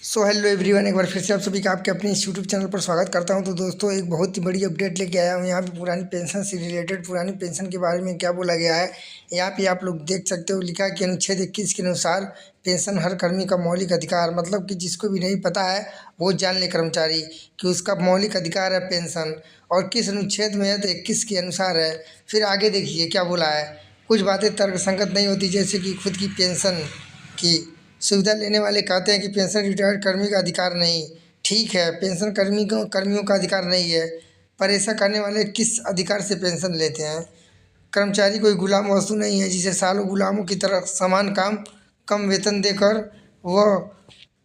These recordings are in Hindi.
हेलो एवरीवन, एक बार फिर से आप सभी का आपके अपने इस यूट्यूब चैनल पर स्वागत करता हूं। तो दोस्तों, एक बहुत ही बड़ी अपडेट लेके आया हूं। यहाँ पे पुरानी पेंशन से रिलेटेड पुरानी पेंशन के बारे में क्या बोला गया है, यहाँ पे आप लोग देख सकते हो। लिखा है कि अनुच्छेद 21 के अनुसार पेंशन हर कर्मी का मौलिक अधिकार, मतलब कि जिसको भी नहीं पता है वो जान ले कर्मचारी कि उसका मौलिक अधिकार है पेंशन। और किस अनुच्छेद में है, तो 21 के अनुसार है। फिर आगे देखिए क्या बोला है। कुछ बातें तर्कसंगत नहीं होती, जैसे कि खुद की पेंशन की सुविधा लेने वाले कहते हैं कि पेंशन रिटायर्ड कर्मी का अधिकार नहीं। ठीक है, पेंशन कर्मियों का अधिकार नहीं है, पर ऐसा करने वाले किस अधिकार से पेंशन लेते हैं? कर्मचारी कोई गुलाम वस्तु नहीं है जिसे सालों गुलामों की तरह समान काम कम वेतन देकर वह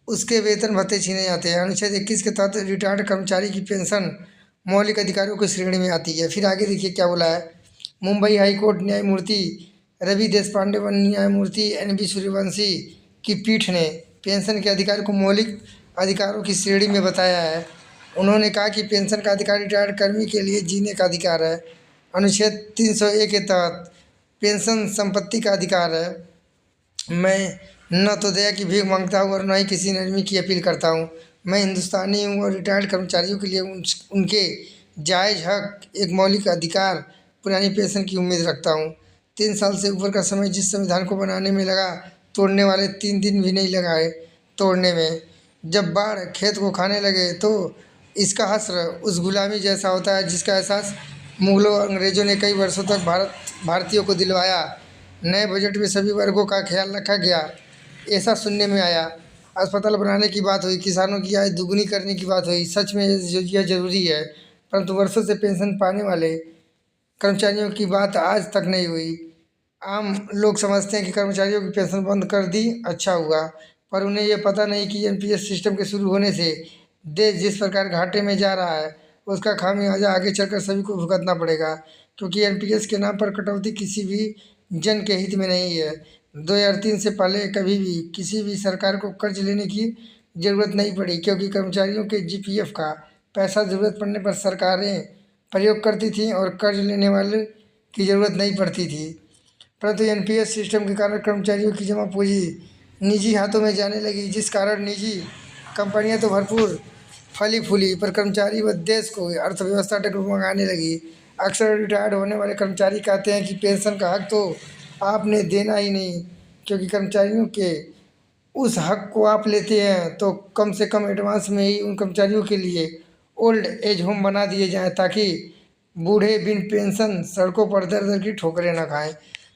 उसके वेतन भत्ते छीने जाते हैं। अनुच्छेद 21 के तहत रिटायर्ड कर्मचारी की पेंशन मौलिक अधिकारों की श्रेणी में आती है। फिर आगे देखिए क्या बोला है। मुंबई हाईकोर्ट न्यायमूर्ति रवि देशपांडे व न्यायमूर्ति NV सूर्यवंशी की पीठ ने पेंशन के अधिकार को मौलिक अधिकारों की श्रेणी में बताया है। उन्होंने कहा कि पेंशन का अधिकार रिटायर्ड कर्मी के लिए जीने का अधिकार है। अनुच्छेद 301 के तहत पेंशन संपत्ति का अधिकार है। मैं न तो दया की भीख मांगता हूँ और न ही किसी नरमी की अपील करता हूँ। मैं हिंदुस्तानी हूँ और रिटायर्ड कर्मचारियों के लिए उनके जायज़ हक एक मौलिक अधिकार पुरानी पेंशन की उम्मीद रखता हूँ। 3 साल से ऊपर का समय जिस संविधान को बनाने में लगा, तोड़ने वाले 3 दिन भी नहीं लगाए तोड़ने में। जब बाढ़ खेत को खाने लगे तो इसका हश्र उस गुलामी जैसा होता है जिसका एहसास मुगलों और अंग्रेज़ों ने कई वर्षों तक भारतीयों को दिलवाया। नए बजट में सभी वर्गों का ख्याल रखा गया, ऐसा सुनने में आया। अस्पताल बनाने की बात हुई, किसानों की आय दुगनी करने की बात हुई। सच में यह जरूरी है, परंतु वर्षों से पेंशन पाने वाले कर्मचारियों की बात आज तक नहीं हुई। आम लोग समझते हैं कि कर्मचारियों की पेंशन बंद कर दी अच्छा हुआ, पर उन्हें यह पता नहीं कि NPS सिस्टम के शुरू होने से देश जिस प्रकार घाटे में जा रहा है उसका खामियाजा आगे चलकर सभी को भुगतना पड़ेगा, क्योंकि NPS के नाम पर कटौती किसी भी जन के हित में नहीं है। 2003 से पहले कभी भी किसी भी सरकार को कर्ज लेने की ज़रूरत नहीं पड़ी, क्योंकि कर्मचारियों के GPF का पैसा ज़रूरत पड़ने पर सरकारें प्रयोग करती थीं और कर्ज लेने वाले की ज़रूरत नहीं पड़ती थी। परंतु NPS सिस्टम के कारण कर्मचारियों की जमा पूंजी निजी हाथों में जाने लगी, जिस कारण निजी कंपनियां तो भरपूर फली फूली, पर कर्मचारी व देश को अर्थव्यवस्था डगमगाने लगी। अक्सर रिटायर्ड होने वाले कर्मचारी कहते हैं कि पेंशन का हक तो आपने देना ही नहीं, क्योंकि कर्मचारियों के उस हक को आप लेते हैं तो कम से कम एडवांस में ही उन कर्मचारियों के लिए ओल्ड एज होम बना दिए जाएं, ताकि बूढ़े बिन पेंशन सड़कों पर दर दर की ठोकरें न खाएं।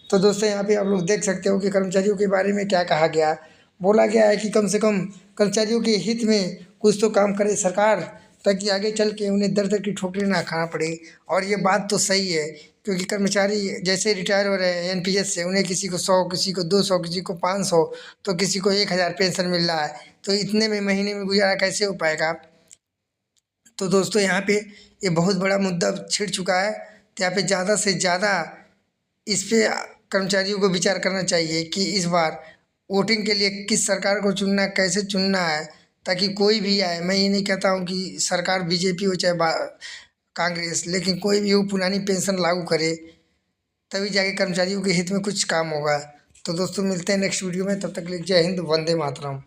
तो दोस्तों, यहाँ पे आप लोग देख सकते हो कि कर्मचारियों के बारे में क्या कहा गया। बोला गया है कि कम से कम कर्मचारियों के हित में कुछ तो काम करे सरकार, ताकि आगे चल के उन्हें दर दर की ठोकरें ना खाना पड़े। और ये बात तो सही है, क्योंकि कर्मचारी जैसे रिटायर हो रहे हैं NPS से, उन्हें किसी को 100, किसी को 200, किसी को 500, तो किसी को 1000 पेंशन मिल रहा है। तो इतने में महीने में गुजारा कैसे हो पाएगा? तो दोस्तों, यहाँ पे ये बहुत बड़ा मुद्दा छिड़ चुका है। तो यहाँ पे ज़्यादा से ज़्यादा इस पे कर्मचारियों को विचार करना चाहिए कि इस बार वोटिंग के लिए किस सरकार को चुनना है, कैसे चुनना है, ताकि कोई भी आए। मैं ये नहीं कहता हूँ कि सरकार BJP हो चाहे कांग्रेस, लेकिन कोई भी हो पुरानी पेंशन लागू करे, तभी जाके कर्मचारियों के हित में कुछ काम होगा। तो दोस्तों, मिलते हैं नेक्स्ट वीडियो में, तब तक के लिए जय हिंद, वंदे मातरम।